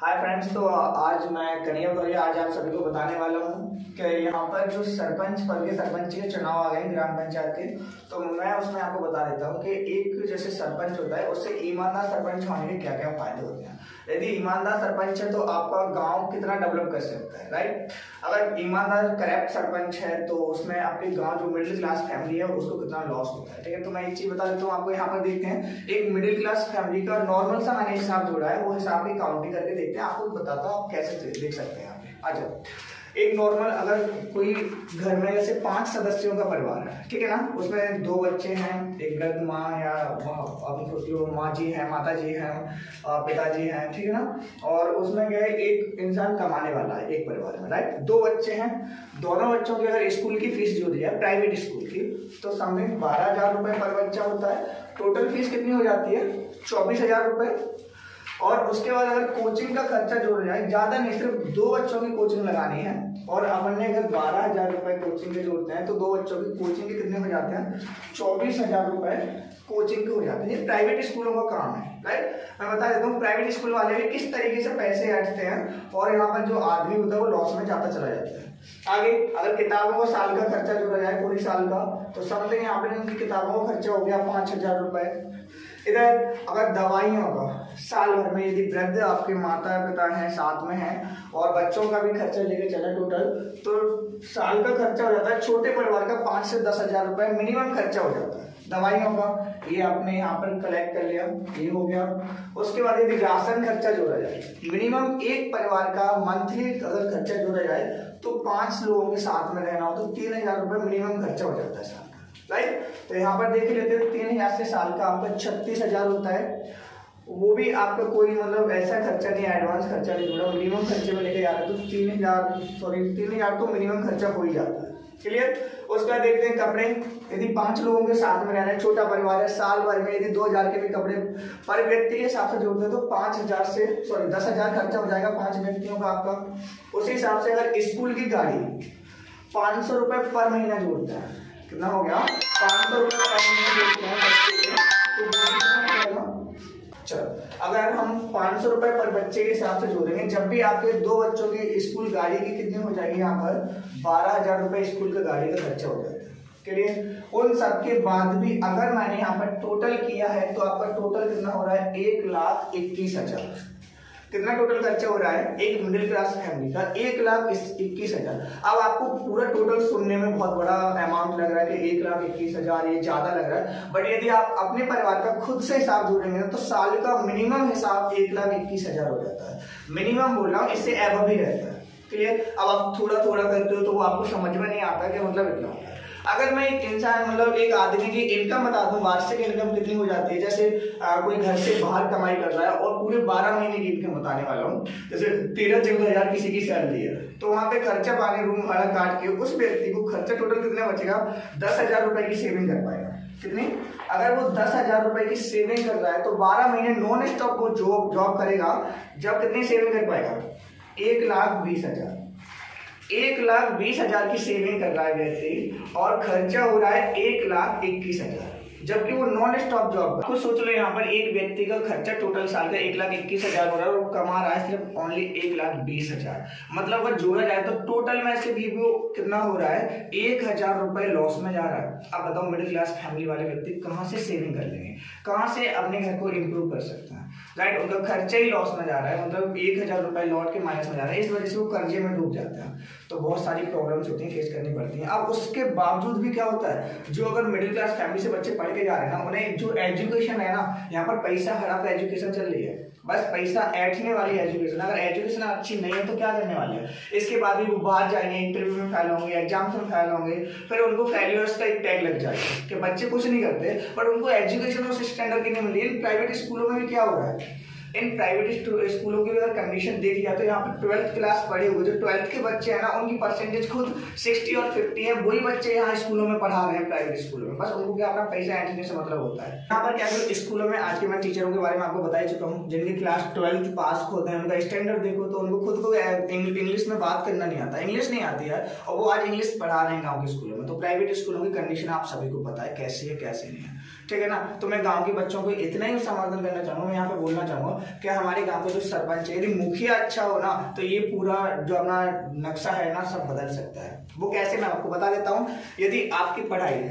Hi friends, तो आज मैं कन्हैया गौरी आज आप सभी को बताने वाला हूँ कि यहाँ पर जो सरपंच पद के सरपंच के चुनाव आ गए ग्राम पंचायत के। तो मैं उसमें आपको बता देता हूँ कि एक जैसे सरपंच होता है उससे ईमानदार सरपंच होने के क्या क्या फायदे होते हैं। यदि ईमानदार सरपंच है तो आपका गांव कितना डेवलप कर सकता है, राइट। अगर ईमानदार करप्ट सरपंच है तो उसमें आपके गांव जो मिडिल क्लास फैमिली है उसको कितना लॉस होता है, ठीक है। तो मैं एक चीज बता देता हूँ आपको। यहाँ पर देखते हैं एक मिडिल क्लास फैमिली का नॉर्मल सा मैंने हिसाब जोड़ा है, वो हिसाब की काउंटिंग करके देखते हैं। आपको बताता हूँ आप कैसे देख सकते हैं। यहाँ पे आ जाओ। एक नॉर्मल अगर कोई घर में जैसे 5 सदस्यों का परिवार है, ठीक है ना, उसमें 2 बच्चे हैं, एक वृद्ध माँ या माँ जी है, माता जी हैं, पिताजी हैं, ठीक है ना, और उसमें क्या है एक इंसान कमाने वाला है एक परिवार में, राइट। 2 बच्चे हैं, दोनों बच्चों की अगर स्कूल की फीस जो दी है प्राइवेट स्कूल की तो समथिंग 12,000 रुपए पर बच्चा होता है। टोटल फीस कितनी हो जाती है? 24,000 रुपए। और उसके बाद अगर कोचिंग का खर्चा जोड़ जाए, ज्यादा नहीं, सिर्फ 2 बच्चों की कोचिंग लगानी है और अपन ने अगर 12,000 रुपए कोचिंग के जोड़ते हैं तो 2 बच्चों की कोचिंग के कितने हो जाते हैं? 24,000 रुपए कोचिंग के हो जाते हैं। ये प्राइवेट स्कूलों का काम है, राइट। मैं बता देता हूँ प्राइवेट स्कूल वाले भी किस तरीके से पैसे ऐंठते हैं और यहाँ पर जो आदमी होता है वो लॉस में जाता चला जाता है। आगे अगर किताबों को साल का खर्चा जोड़ा जाए पूरी साल का तो समथिंग यहाँ पे उनकी किताबों का खर्चा हो गया 5,000 रुपए। इधर अगर दवाइयों का साल भर में यदि वृद्ध आपके माता पिता हैं साथ में हैं और बच्चों का भी खर्चा लेके चले टोटल तो साल का खर्चा हो जाता है छोटे परिवार का 5 से 10,000 रुपए मिनिमम खर्चा हो जाता है दवाइयों का। ये आपने यहाँ पर कलेक्ट कर लिया, ये हो गया। उसके बाद यदि राशन खर्चा जोड़ा जाए मिनिमम एक परिवार का मंथली अगर खर्चा जोड़ा जाए तो 5 लोगों के साथ में रहना हो तो 3,000 रुपए मिनिमम खर्चा हो जाता है साल का, राइट। तो यहाँ पर देख लेते हैं 3,000 से साल का आपका 36,000 होता है। वो भी आपका कोई मतलब ऐसा खर्चा नहीं, एडवांस खर्चा नहीं जोड़ा, मिनिमम खर्चे में लेके जा रहे हैं तो 3,000 तो मिनिमम खर्चा हो ही जाता है, क्लियर। उसका देखते हैं कपड़े। यदि 5 लोगों के साथ में रहना है, छोटा परिवार है, साल भर में यदि 2,000 के भी कपड़े पर व्यक्ति के हिसाब से जोड़ते हैं तो 10,000 खर्चा हो जाएगा 5 व्यक्तियों का आपका। उसी हिसाब से अगर स्कूल की गाड़ी 500 रुपए पर महीना जोड़ता है, कितना हो गया? 500 रुपए पर महीना जोड़ते हैं। चलो अगर हम 500 रुपए पर बच्चे के हिसाब से जोड़ेंगे, जब भी आपके 2 बच्चों की स्कूल गाड़ी की कितनी हो जाएगी? यहाँ पर 12,000 रुपए स्कूल का गाड़ी का खर्चा हो जाता है, क्लियर। उन सब के बाद भी अगर मैंने यहाँ पर टोटल किया है तो आपका टोटल कितना हो रहा है? 1,21,000। कितना टोटल खर्चा हो रहा है एक मिडिल क्लास फैमिली का? 1,21,000। अब आपको पूरा टोटल सुनने में बहुत बड़ा अमाउंट लग रहा है कि 1,21,000 ये ज्यादा लग रहा है, बट यदि आप अपने परिवार का खुद से हिसाब जोड़ेंगे तो साल का मिनिमम हिसाब 1,21,000 हो जाता है। मिनिमम बोल रहा हूँ, इससे एबव भी रहता है, क्लियर। अब आप थोड़ा थोड़ा करते हो तो वो आपको समझ में नहीं आता कि मतलब इतना होता है। अगर मैं एक इंसान मतलब एक आदमी की इनकम बता दूं, वार्षिक इनकम कितनी हो जाती है, जैसे कोई घर से बाहर कमाई कर रहा है और पूरे 12 महीने की इनकम बताने वाला हूँ, जैसे 13-14 किसी की सैलरी है तो वहां पे खर्चा पानी रूम भाड़ा काट के उस व्यक्ति को खर्चा टोटल कितना बचेगा? 10,000 रुपए की सेविंग कर पाएगा। कितनी? अगर वो 10,000 रुपए की सेविंग कर रहा है तो 12 महीने नॉन स्टॉप वो जॉब करेगा, जब कितनी सेविंग कर पाएगा? 1,20,000। 1,20,000 की सेविंग कर रहा है व्यक्ति और खर्चा हो रहा है 1,21,000, जबकि वो नॉन स्टॉप जॉब। कुछ सोच लो, यहाँ पर एक व्यक्ति का खर्चा टोटल साल का 1,21,000 हो रहा है और वो कमा रहा है सिर्फ ओनली 1,20,000। मतलब अगर जोड़ा जाए तो टोटल में इसके भी वो कितना हो रहा है? 1,000 रुपए लॉस में जा रहा है। अब बताओ मिडिल क्लास फैमिली वाले व्यक्ति कहाँ से सेविंग कर लेंगे, कहाँ से अपने घर को इम्प्रूव कर सकते हैं, राइट। उनका खर्चा ही लॉस में जा रहा है, मतलब 1,000 रुपए लौट के माइनस में जा रहा है, इस वजह से वो कर्जे में डूब जाते हैं। तो बहुत सारी प्रॉब्लम्स होती हैं, फेस करनी पड़ती हैं। अब उसके बावजूद भी क्या होता है, जो अगर मिडिल क्लास फैमिली से बच्चे पढ़ के जा रहे हैं ना, उन्हें जो एजुकेशन है ना, यहाँ पर पैसा हड़प एजुकेशन चल रही है, बस पैसा ऐंठने वाली एजुकेशन। अगर एजुकेशन अच्छी नहीं है तो क्या करने वाले हैं? इसके बाद भी वो बाहर जाएंगे, इंटरव्यू में फेल होंगे, एग्जाम्स में फेल होंगे, फिर उनको फेल्यूर्स का एक टैग लग जाएगा कि बच्चे कुछ नहीं करते, बट उनको एजुकेशन उस स्टैंडर्ड की नहीं मिली। इन प्राइवेट स्कूलों में भी क्या हो रहा है, इन प्राइवेट स्कूलों की अगर कंडीशन देखी जाए तो यहाँ पे 12th क्लास पढ़े हुए जो 12th के बच्चे हैं ना, उनकी परसेंटेज खुद 60 और 50 है। वही बच्चे यहाँ स्कूलों में पढ़ा रहे हैं प्राइवेट स्कूलों में, बस उनको क्या अपना पैसा ऐंठने से मतलब होता है। यहाँ पर क्या स्कूलों में आज के मैं टीचरों के बारे में आपको बता ही चुका हूँ, जिनकी क्लास 12th पास होते हैं, उनका स्टैंडर्ड देखो तो उनको खुद को इंग्लिश में बात करना नहीं आता, इंग्लिश नहीं आती है, और वो आज इंग्लिश पढ़ा रहे हैं गाँव के स्कूलों में। तो प्राइवेट स्कूलों की कंडीशन आप सभी को पता है कैसी है कैसे नहीं है। ठीक है ना। तो मैं गांव के बच्चों को इतना ही समर्थन करना चाहूंगा, मैं यहाँ पे बोलना चाहूंगा कि हमारे गांव का जो सरपंच है, यदि मुखिया अच्छा हो ना तो ये पूरा जो अपना नक्शा है ना सब बदल सकता है। वो कैसे, मैं आपको बता देता हूँ। यदि आपकी पढ़ाई,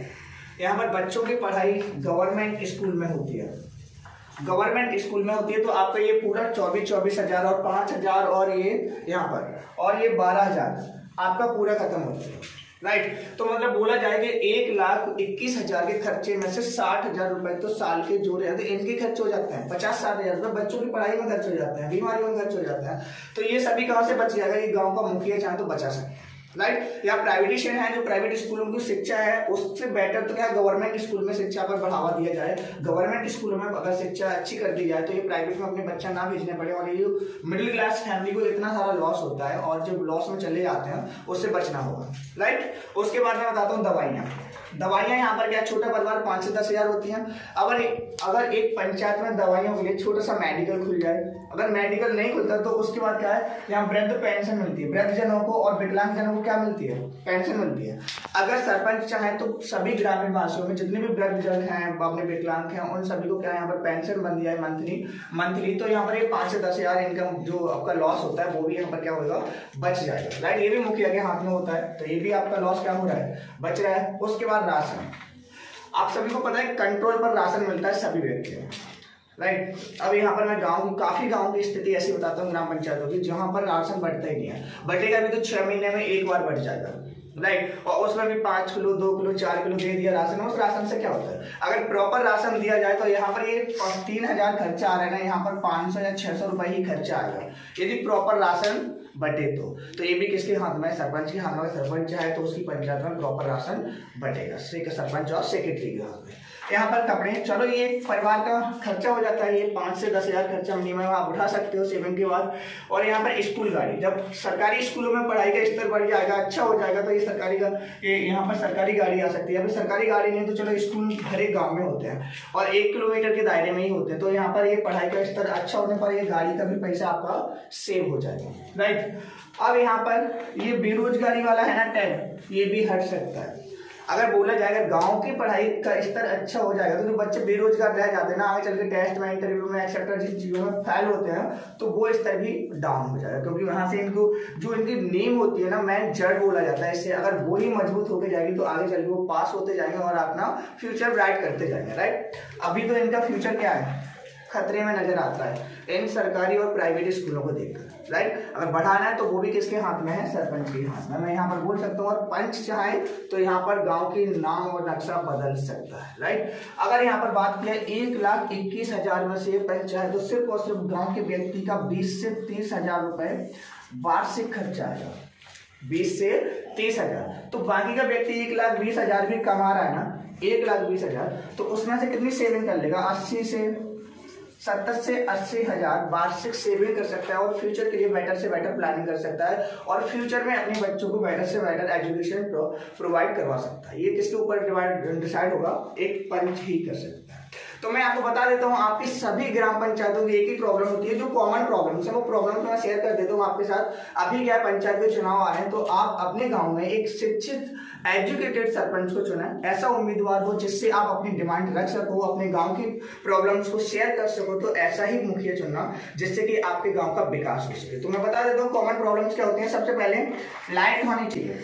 यहाँ पर बच्चों की पढ़ाई गवर्नमेंट स्कूल में होती है, गवर्नमेंट स्कूल में होती है, तो आपका ये पूरा 24,000 और 5,000 और ये यहाँ पर और ये 12,000 आपका पूरा खत्म होता है, राइट। तो मतलब बोला जाए कि 1,21,000 के खर्चे में से 60,000 रुपए तो साल के जोड़े जाते हैं, इनके खर्च हो जाते हैं। 50-60,000 रुपए बच्चों की पढ़ाई में खर्च हो जाते हैं, बीमारियों में खर्च हो जाता है। तो ये सभी कहाँ से बच जाएगा, ये गाँव का मुखिया चाहे तो बचा सकते, राइट। या प्राइवेटेशन है, जो प्राइवेट स्कूलों की शिक्षा है उससे बेटर तो क्या गवर्नमेंट स्कूल में शिक्षा पर बढ़ावा दिया जाए। गवर्नमेंट स्कूलों में अगर शिक्षा अच्छी कर दी जाए तो ये प्राइवेट में अपने बच्चा ना भेजने पड़े, और ये मिडिल क्लास फैमिली को इतना सारा लॉस होता है और जब लॉस में चले जाते हैं उससे बचना होगा, राइट। उसके बाद मैं बताता हूँ दवाइयाँ यहाँ पर क्या, छोटा परिवार 5 से 10 हजार होती हैं। अगर एक पंचायत में दवाइयों के लिए छोटा सा मेडिकल खुल जाए, अगर मेडिकल नहीं खुलता तो उसके बाद क्या है, यहाँ वृद्ध पेंशन मिलती है, वृद्धजनों को और विकलांग जनों को क्या मिलती है, पेंशन मिलती है। अगर सरपंच चाहे तो सभी ग्रामीण वासियों में जितने भी वृद्धजन हैं, अपने विकलांग हैं, उन सभी को क्या यहाँ पर पेंशन बन दिया है मंथली। तो यहाँ पर ये 5 से 10 हजार इनकम जो आपका लॉस होता है वो भी यहाँ पर क्या होगा, बच जाएगा, राइट। ये भी मुखिया के हाथ में होता है, तो ये भी आपका लॉस क्या हो रहा है, बच रहा है। उसके बाद राशन, आप सभी को पता है कंट्रोल पर राशन मिलता है सभी व्यक्तियों को, राइट। अब यहाँ पर मैं काफी गांव की स्थिति ऐसी बताता हूँ ग्राम पंचायतों की, जहां पर राशन बढ़ता ही नहीं है। बढ़ेगा भी तो 6 महीने में एक बार बढ़ जाएगा, राइट। और उसमें भी 5 किलो 2 किलो 4 किलो दे दिया राशन। उस राशन से क्या होता है, अगर प्रॉपर राशन दिया जाए तो यहाँ पर ये 3,000 खर्चा आ रहा है ना, यहाँ पर 500 या 600 रुपए ही खर्चा आएगा यदि प्रॉपर राशन बटे। तो ये भी किसके हाथ में है, सरपंच के हाथ में। सरपंच चाहे तो उसकी पंचायत में प्रॉपर राशन बटेगा, सरपंच और सेक्रेटरी के हाथ में। यहाँ पर कपड़े, चलो ये परिवार का खर्चा हो जाता है, ये 5 से 10 हजार खर्चा मिनिमम आप उठा सकते हो सेविंग के बाद। और यहाँ पर स्कूल गाड़ी, जब सरकारी स्कूलों में पढ़ाई का स्तर बढ़ जाएगा, अच्छा हो जाएगा, तो ये यहाँ पर सरकारी गाड़ी आ सकती है। अभी सरकारी गाड़ी नहीं तो चलो स्कूल हर एक गाँव में होते हैं और 1 किलोमीटर के दायरे में ही होते हैं, तो यहाँ पर ये पढ़ाई का स्तर अच्छा होने पर ये गाड़ी का भी पैसा आपका सेव हो जाएगा, राइट। अब यहाँ पर ये बेरोजगारी वाला है ना टैग, ये भी हट सकता है। अगर बोला जाएगा गांव की पढ़ाई का स्तर अच्छा हो जाएगा तो जो बच्चे बेरोजगार रह जाते हैं ना, आगे चल के टेस्ट में, इंटरव्यू में, एक्सेट्रा जिस चीजों में फेल होते हैं, तो वो स्तर भी डाउन हो जाएगा, क्योंकि वहां से इनको जो इनकी नींव होती है ना, मेन जड़ बोला जाता है, इससे अगर वो ही मजबूत होकर जाएगी तो आगे चल के वो पास होते जाएंगे और अपना फ्यूचर ब्राइट करते जाएंगे, राइट। अभी तो इनका फ्यूचर क्या है, खतरे में नजर आता है इन सरकारी और प्राइवेट स्कूलों को देखकर, राइट। अगर बढ़ाना है तो वो भी किसके हाथ में है, सरपंच के हाथ में। मैं यहाँ पर बोल सकता हूँ, और पंच चाहे तो यहाँ पर गांव के नाम और नक्शा बदल सकता है, राइट। अगर यहाँ पर बात की 1,21,000 में से पंच चाहे तो सिर्फ और सिर्फ गाँव के व्यक्ति का 20 से 30 हजार रुपए वार्षिक खर्चा आएगा, 20 से 30 हजार। तो बाकी का व्यक्ति 1,20,000 भी कमा रहा है ना, 1,20,000, तो उसमें से कितनी सेविंग कर लेगा, 70 से 80 हजार वार्षिक सेविंग कर सकता है और फ्यूचर के लिए बेटर से बेटर प्लानिंग कर सकता है और फ्यूचर में अपने बच्चों को बेटर से बेटर एजुकेशन प्रोवाइड करवा सकता है। ये किसके ऊपर डिसाइड होगा, एक पंच ही कर सकता है। तो मैं आपको बता देता हूँ, आपकी सभी ग्राम पंचायतों की एक ही प्रॉब्लम होती है, जो कॉमन प्रॉब्लम्स है वो प्रॉब्लम मैं शेयर कर देता हूँ आपके साथ। अभी क्या पंचायत के चुनाव आ रहे हैं, तो आप अपने गांव में एक शिक्षित एजुकेटेड सरपंच को चुना, ऐसा उम्मीदवार हो जिससे आप अपनी डिमांड रख सको, अपने गांव की प्रॉब्लम्स को शेयर कर सको, तो ऐसा ही मुखिया चुनना जिससे कि आपके गांव का विकास हो सके। तो मैं बता देता हूँ कॉमन प्रॉब्लम्स क्या होती हैं। सबसे पहले लाइट होनी चाहिए,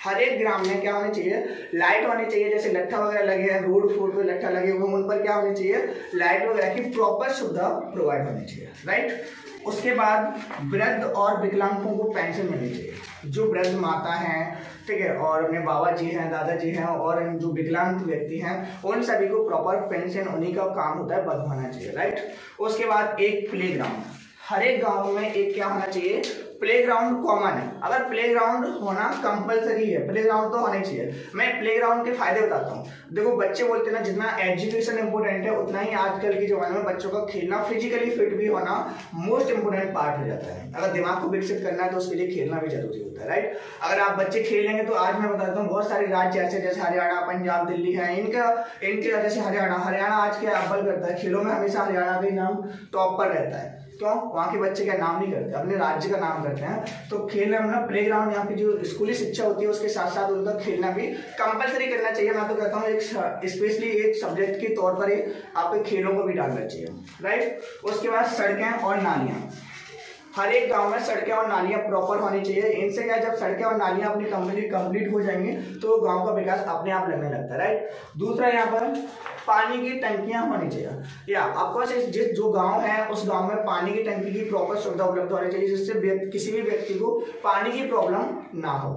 हर एक ग्राम में क्या होनी चाहिए, लाइट होनी चाहिए। जैसे लट्ठा वगैरह लगे हैं, रोड फूड पे लट्ठा लगे हुए, उन पर क्या होनी चाहिए, लाइट वगैरह की प्रॉपर सुविधा प्रोवाइड होनी चाहिए, राइट। उसके बाद वृद्ध और विकलांगों को पेंशन मिलनी चाहिए, जो वृद्ध माता हैं, ठीक है, और अपने बाबा जी हैं, दादाजी हैं, और जो विकलांग व्यक्ति हैं, उन सभी को प्रॉपर पेंशन उन्हीं का काम होता है बंधवाना चाहिए, राइट। उसके बाद एक प्लेग्राउंड, हर एक गाँव में एक क्या होना चाहिए, प्लेग्राउंड कॉमन है। अगर प्लेग्राउंड होना कंपलसरी है, प्लेग्राउंड तो होना चाहिए। मैं प्लेग्राउंड के फायदे बताता हूँ। देखो बच्चे बोलते हैं ना, जितना एजुकेशन इंपॉर्टेंट है उतना ही आजकल के जमाने में बच्चों का खेलना, फिजिकली फिट भी होना मोस्ट इंपोर्टेंट पार्ट हो जाता है। अगर दिमाग को विकसित करना है तो उसके लिए खेलना भी जरूरी होता है, राइट। अगर आप बच्चे खेलेंगे तो आज मैं बताता हूँ बहुत सारे राज्य ऐसे जैसे हरियाणा, पंजाब, दिल्ली है, इनके वजह से हरियाणा आज क्या अव्वल करता है खेलों में, हमेशा हरियाणा का नाम टॉप पर रहता है। क्यों? वहाँ के बच्चे का नाम नहीं करते, अपने राज्य का नाम करते हैं। तो खेल हम ना प्ले ग्राउंड, यहाँ की जो स्कूली शिक्षा होती है उसके साथ साथ उनका खेलना भी कंपलसरी करना चाहिए। मैं तो कहता हूँ एक स्पेशली एक सब्जेक्ट के तौर पर आपके खेलों को भी डालना चाहिए, राइट। उसके बाद सड़कें और नालियाँ, हर एक गांव में सड़कें और नालियां प्रॉपर होनी चाहिए। इनसे क्या, जब सड़कें और नालियां अपनी कंप्लीट हो जाएंगी तो गांव का विकास अपने आप लगने लगता है, राइट। दूसरा, यहाँ पर पानी की टंकियां होनी चाहिए, या ऑफकोर्स जिस जो गांव है उस गांव में पानी की टंकी की प्रॉपर सुविधा उपलब्ध होनी चाहिए, जिससे किसी भी व्यक्ति को पानी की प्रॉब्लम ना हो।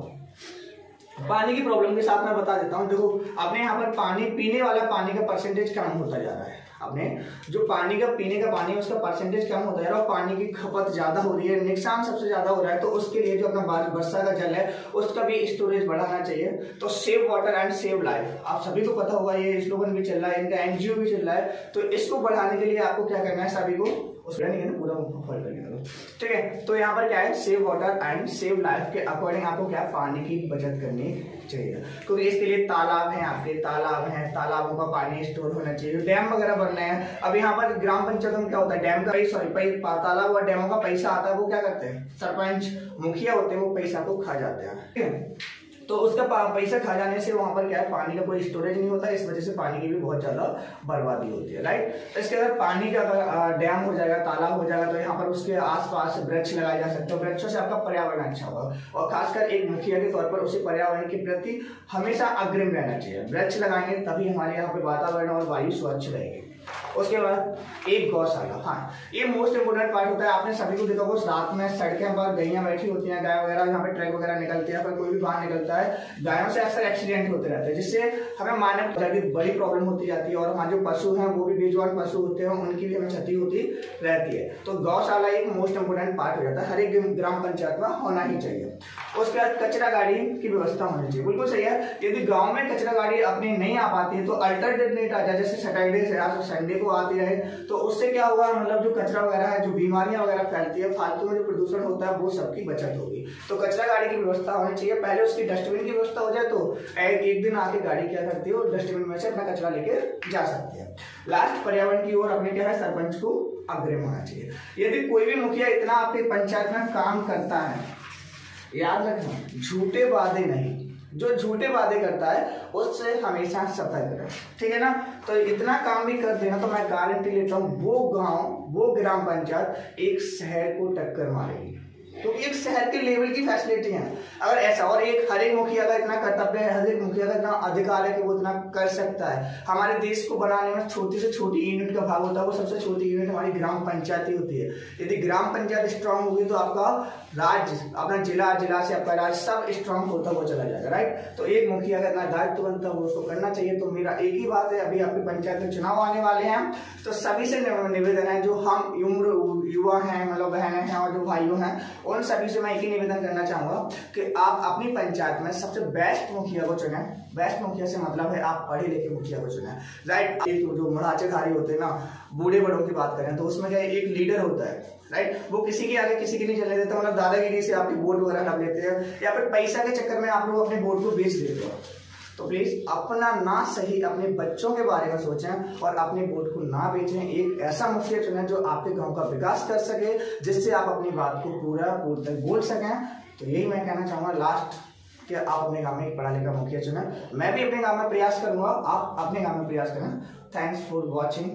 पानी की प्रॉब्लम के साथ मैं बता देता हूँ, देखो अपने यहाँ पर पानी, पीने वाला पानी का परसेंटेज कम होता जा रहा है। अपने जो पानी का पीने का पानी है उसका परसेंटेज कम होता है और पानी की खपत ज्यादा हो रही है, नुकसान सबसे ज्यादा हो रहा है। तो उसके लिए जो अपना वर्षा का जल है उसका भी स्टोरेज बढ़ाना चाहिए। तो save water and save life, आप सभी को पता होगा, ये स्लोगन भी चल रहा है, इनका एनजीओ भी चल रहा है। तो इसको बढ़ाने के लिए आपको क्या करना है, सभी को उसका नहीं है पूरा फॉलो करना, ठीक है। तो यहाँ पर क्या है, save water and save life के अकॉर्डिंग आपको क्या पानी की बचत करनी चाहिए, क्योंकि इसके लिए तालाब हैं, आपके तालाब हैं, तालाबों का पानी स्टोर होना चाहिए, डैम वगैरह बनना है। अब यहाँ पर ग्राम पंचायत में क्या होता है, डैम का तालाब और डैमों का पैसा आता है, वो क्या करते हैं, सरपंच मुखिया होते हैं, वो पैसा को खा जाते हैं, ठीक है। तो उसका पैसा खा जाने से वहां पर क्या है, पानी का कोई स्टोरेज नहीं होता, इस वजह से पानी की भी बहुत ज्यादा बर्बादी होती है, राइट। इसके अगर पानी का डैम हो जाएगा, तालाब हो जाएगा, तो यहाँ पर उसके आसपास वृक्ष लगाए जा सकते हैं। वृक्षों से आपका पर्यावरण अच्छा होगा, और खासकर एक मुखिया के तौर पर उसी पर्यावरण के प्रति हमेशा अग्रिम रहना चाहिए। वृक्ष लगाएंगे तभी हमारे यहाँ पे वातावरण और वायु स्वच्छ रहेगी। उसके बाद एक गौशाला, हाँ ये मोस्ट इंपोर्टेंट पार्ट होता है। आपने सभी को देखा होगा, रात में सड़कें पर गैयां बैठी होती हैं, गाय वगैरह, यहाँ पे ट्रक वगैरह निकलते हैं, पर कोई भी बाहर निकलता है, गायों से अक्सर एक्सीडेंट होते रहते हैं, जिससे हमें मानव बड़ी प्रॉब्लम होती जाती है। और हमारे जो पशु हैं वो भी बेजुबान पशु होते हैं, उनकी भी हमें क्षति होती रहती है। तो गौशाला एक मोस्ट इंपोर्टेंट पार्ट हो जाता है, हर एक ग्राम पंचायत में होना ही चाहिए। उसके बाद कचरा गाड़ी की व्यवस्था होनी चाहिए, बिल्कुल सही है। यदि गाँव में कचरा गाड़ी अपनी नहीं आ पाती है तो अल्टरनेट आ जाए, जैसे सैटरडे से संडे को आती रहे, तो उससे क्या होगा, मतलब जो कचरा वगैरह है, जो बीमारियां वगैरह फैलती है, फालतू में जो प्रदूषण होता है, वो सबकी बचत होगी। तो कचरा गाड़ी की व्यवस्था होनी चाहिए। पहले उसकी डस्टबिन की व्यवस्था हो जाए तो एक दिन आके गाड़ी क्या करती है, डस्टबिन में से अपना कचरा लेके जा सकती है। लास्ट, पर्यावरण की ओर अपने क्या है, सरपंच को अग्रिम होना चाहिए। यदि कोई भी मुखिया इतना आपके पंचायत में काम करता है, याद रखना झूठे वादे नहीं, जो झूठे वादे करता है उससे हमेशा सतर्क रहे, ठीक है ना। तो इतना काम भी कर देना तो मैं गारंटी लेता हूँ वो गांव, वो ग्राम पंचायत एक शहर को टक्कर मारेगी, क्योंकि एक शहर के लेवल की फैसिलिटी है। अगर ऐसा, और एक हर एक मुखिया का इतना कर्तव्य है, हर एक मुखिया का इतना अधिकार है कि वो इतना कर सकता है। हमारे देश को बनाने में छोटी से छोटी यूनिट का भाग होता है, वो सबसे छोटी यूनिट हमारी ग्राम पंचायत ही होती है। यदि ग्राम पंचायत स्ट्रांग होगी तो आपका राज्य, अपना जिला, जिला से आपका राज्य सब स्ट्रांग होता हुआ चला जाएगा, राइट। तो एक मुखिया का इतना दायित्व बनता है, वो उसको करना चाहिए। तो मेरा एक ही बात है, अभी आपकी पंचायत में चुनाव आने वाले हैं, तो सभी से निवेदन है, जो हम युवा हैं, मतलब बहनें हैं और जो भाइयों हैं, उन सभी से मैं एक ही निवेदन करना चाहूंगा कि आप अपनी पंचायत में सबसे बेस्ट मुखिया को चुने। बेस्ट मुखिया से मतलब है आप पढ़े लिखे मुखिया को चुने, राइट। जो मुड़ाचेधारी होते हैं ना, बूढ़े बड़ों की बात करें तो उसमें क्या एक लीडर होता है, राइट। वो किसी के आगे किसी की नहीं चलने देता, मतलब दादागिरी से आपकी वोट वगैरह ढप लेते हैं, या फिर पैसा के चक्कर में आप लोग अपने वोट को बेच देते हो। तो प्लीज अपना ना सही अपने बच्चों के बारे में सोचें और अपने वोट को ना बेचें। एक ऐसा मुखिया चुनें जो आपके गांव का विकास कर सके, जिससे आप अपनी बात को पूरा तक बोल सकें। तो यही मैं कहना चाहूंगा लास्ट, कि आप अपने गांव में एक पढ़ा लिखा मुखिया चुनें। मैं भी अपने गांव में प्रयास करूंगा, आप अपने गांव में प्रयास करें। Thanks for watching.